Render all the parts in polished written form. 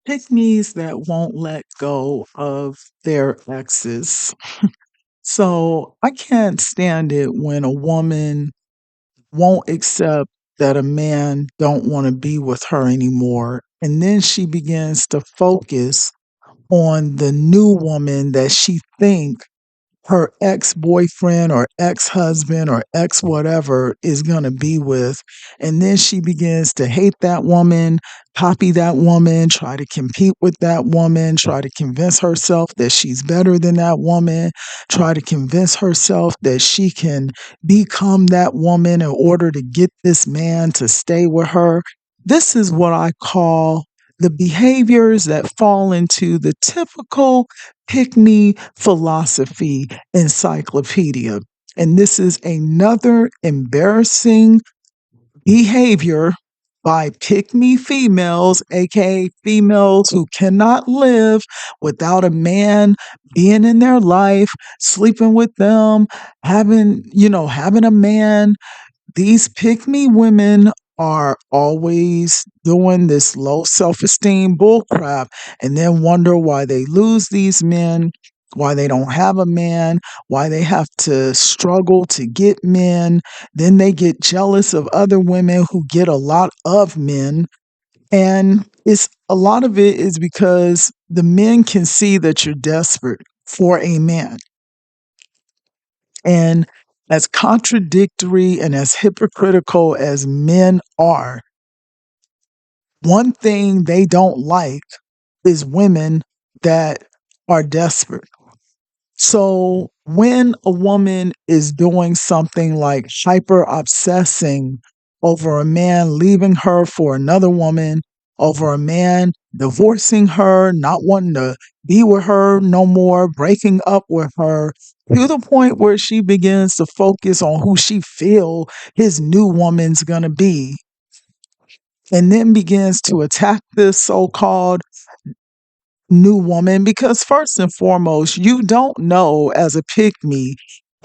Pygmies that won't let go of their exes. So I can't stand it when a woman won't accept that a man don't want to be with her anymore. And then she begins to focus on the new woman that she think her ex-boyfriend or ex-husband or ex whatever is going to be with, and then she begins to hate that woman, copy that woman, try to compete with that woman, try to convince herself that she's better than that woman, try to convince herself that she can become that woman in order to get this man to stay with her. This is what I call the behaviors that fall into the typical pick me philosophy encyclopedia. And this is another embarrassing behavior by pick me females, aka females who cannot live without a man being in their life, sleeping with them, having a man. These pick me women are always doing this low self esteem bullcrap and then wonder why they lose these men, why they don't have a man, why they have to struggle to get men. Then they get jealous of other women who get a lot of men. And it's a lot of it is because the men can see that you're desperate for a man. And as contradictory and as hypocritical as men are, one thing they don't like is women that are desperate. So when a woman is doing something like hyper obsessing over a man leaving her for another woman, over a man divorcing her, not wanting to be with her no more, breaking up with her, to the point where she begins to focus on who she feel his new woman's going to be, and then begins to attack this so-called new woman, because first and foremost, you don't know as a pick me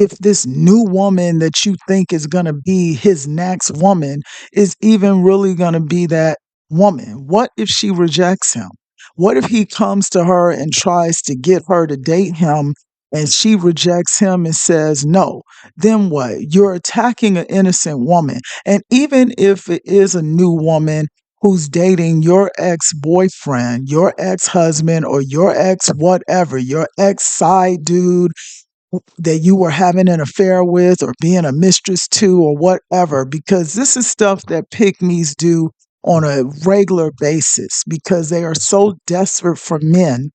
if this new woman that you think is going to be his next woman is even really going to be that woman. What if she rejects him? What if he comes to her and tries to get her to date him and she rejects him and says no? Then what? You're attacking an innocent woman. And even if it is a new woman who's dating your ex boyfriend, your ex husband, or your ex whatever, your ex side dude that you were having an affair with or being a mistress to or whatever, because this is stuff that pick me's do on a regular basis because they are so desperate for men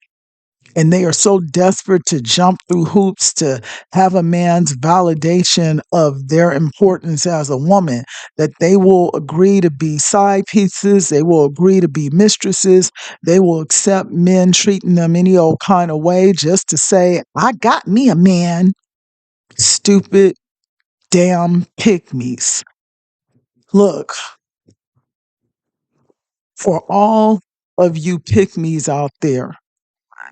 and they are so desperate to jump through hoops to have a man's validation of their importance as a woman that they will agree to be side pieces, they will agree to be mistresses, they will accept men treating them any old kind of way just to say, I got me a man. Stupid damn pygmies. Look, for all of you pygmies out there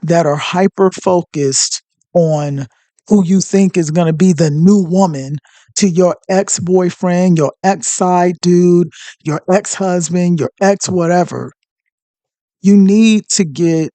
that are hyper focused on who you think is going to be the new woman to your ex boyfriend, your ex side dude, your ex husband, your ex whatever, you need to get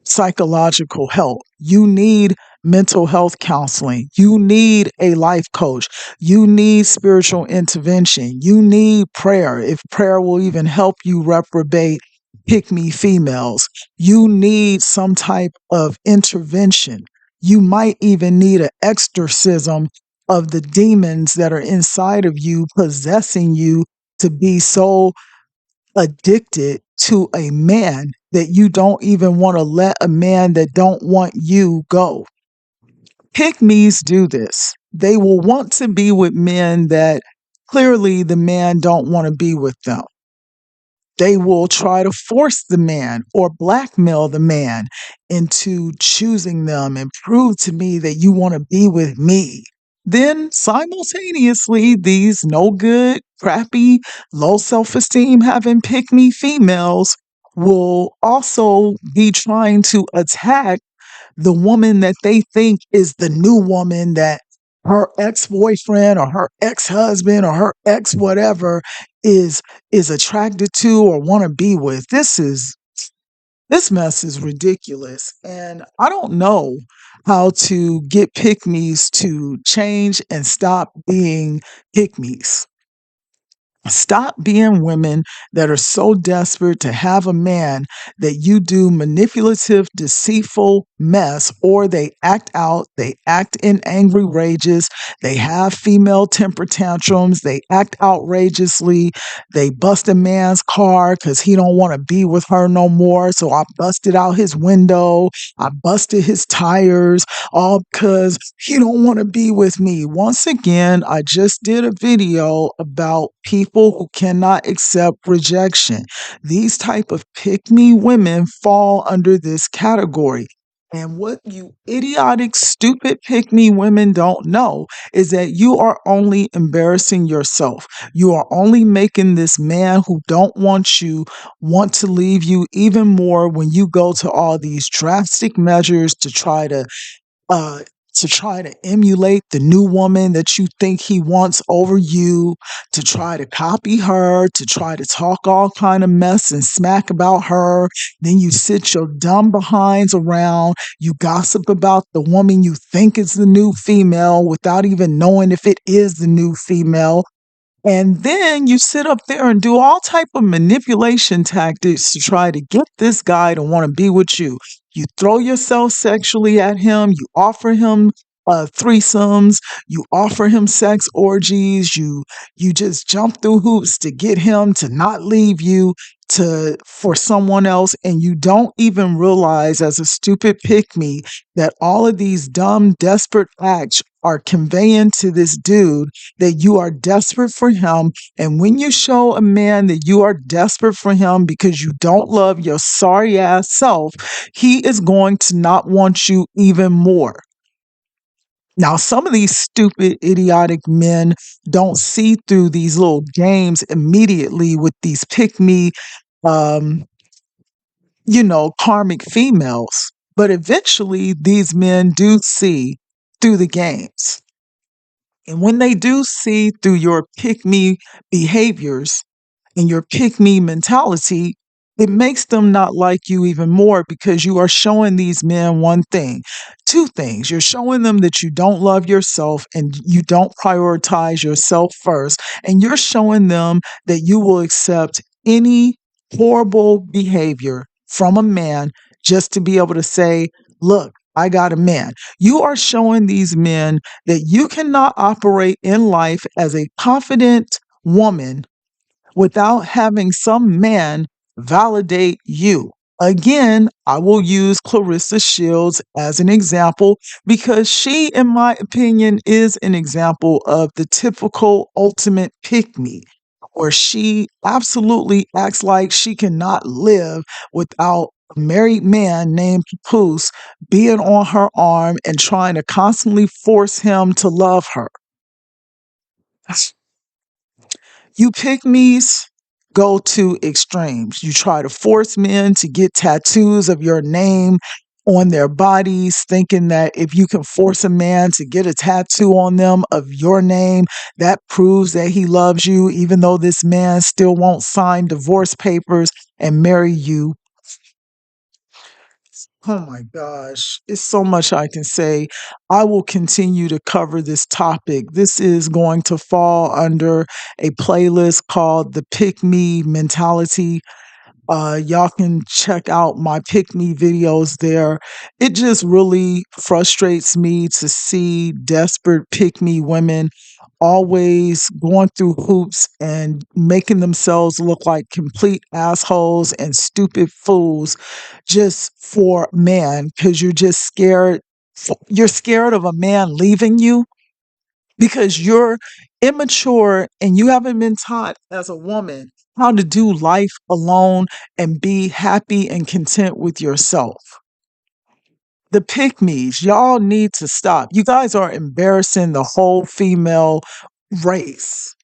psychological help. You need mental health counseling. You need a life coach. You need spiritual intervention. You need prayer, if prayer will even help you reprobate pick me females. You need some type of intervention. You might even need an exorcism of the demons that are inside of you, possessing you to be so addicted to a man that you don't even want to let a man that don't want you go. Pygmies do this. They will want to be with men that clearly the man don't want to be with them. They will try to force the man or blackmail the man into choosing them and prove to me that you want to be with me. Then simultaneously, these no good, crappy, low self esteem having pick me females will also be trying to attack the woman that they think is the new woman that her ex-boyfriend or her ex-husband or her ex whatever is attracted to or want to be with. This is This mess is ridiculous. And I don't know how to get pick me's to change and stop being pick me's. Stop being women that are so desperate to have a man that you do manipulative, deceitful mess, or they act out, they act in angry rages, they have female temper tantrums, they act outrageously, they bust a man's car because he don't want to be with her no more. So I busted out his window, I busted his tires, all because he don't want to be with me. Once again, I just did a video about people who cannot accept rejection. These type of pick-me women fall under this category. And what you idiotic, stupid pick-me women don't know is that you are only embarrassing yourself. You are only making this man who don't want you want to leave you even more when you go to all these drastic measures uh, to try to emulate the new woman that you think he wants over you, to try to copy her, to try to talk all kind of mess and smack about her. Then you sit your dumb behinds around, you gossip about the woman you think is the new female without even knowing if it is the new female. And then you sit up there and do all type of manipulation tactics to try to get this guy to want to be with you. You throw yourself sexually at him. You offer him threesomes. You offer him sex orgies. You just jump through hoops to get him to not leave you to for someone else, and you don't even realize as a stupid pick me that all of these dumb desperate acts are conveying to this dude that you are desperate for him. And when you show a man that you are desperate for him because you don't love your sorry ass self, he is going to not want you even more. Now, some of these stupid, idiotic men don't see through these little games immediately with these pick me, um, karmic females. But eventually, these men do see through the games. And when they do see through your pick me behaviors and your pick me mentality, it makes them not like you even more because you are showing these men one thing, two things. You're showing them that you don't love yourself and you don't prioritize yourself first. And you're showing them that you will accept any horrible behavior from a man just to be able to say, look, I got a man. You are showing these men that you cannot operate in life as a confident woman without having some man validate you. Again, I will use Clarissa Shields as an example because she, in my opinion, is an example of the typical ultimate pick me, where she absolutely acts like she cannot live without a married man named Papoose being on her arm and trying to constantly force him to love her. You pick me's go to extremes. You try to force men to get tattoos of your name on their bodies, thinking that if you can force a man to get a tattoo on them of your name, that proves that he loves you, even though this man still won't sign divorce papers and marry you. Oh my gosh, it's so much I can say. I will continue to cover this topic. This is going to fall under a playlist called the Pick Me Mentality. Y'all can check out my pick me videos there. It just really frustrates me to see desperate pick me women always going through hoops and making themselves look like complete assholes and stupid fools just for man because you're just scared. You're scared of a man leaving you because you're immature and you haven't been taught as a woman how to do life alone and be happy and content with yourself. The pick me's, y'all need to stop. You guys are embarrassing the whole female race.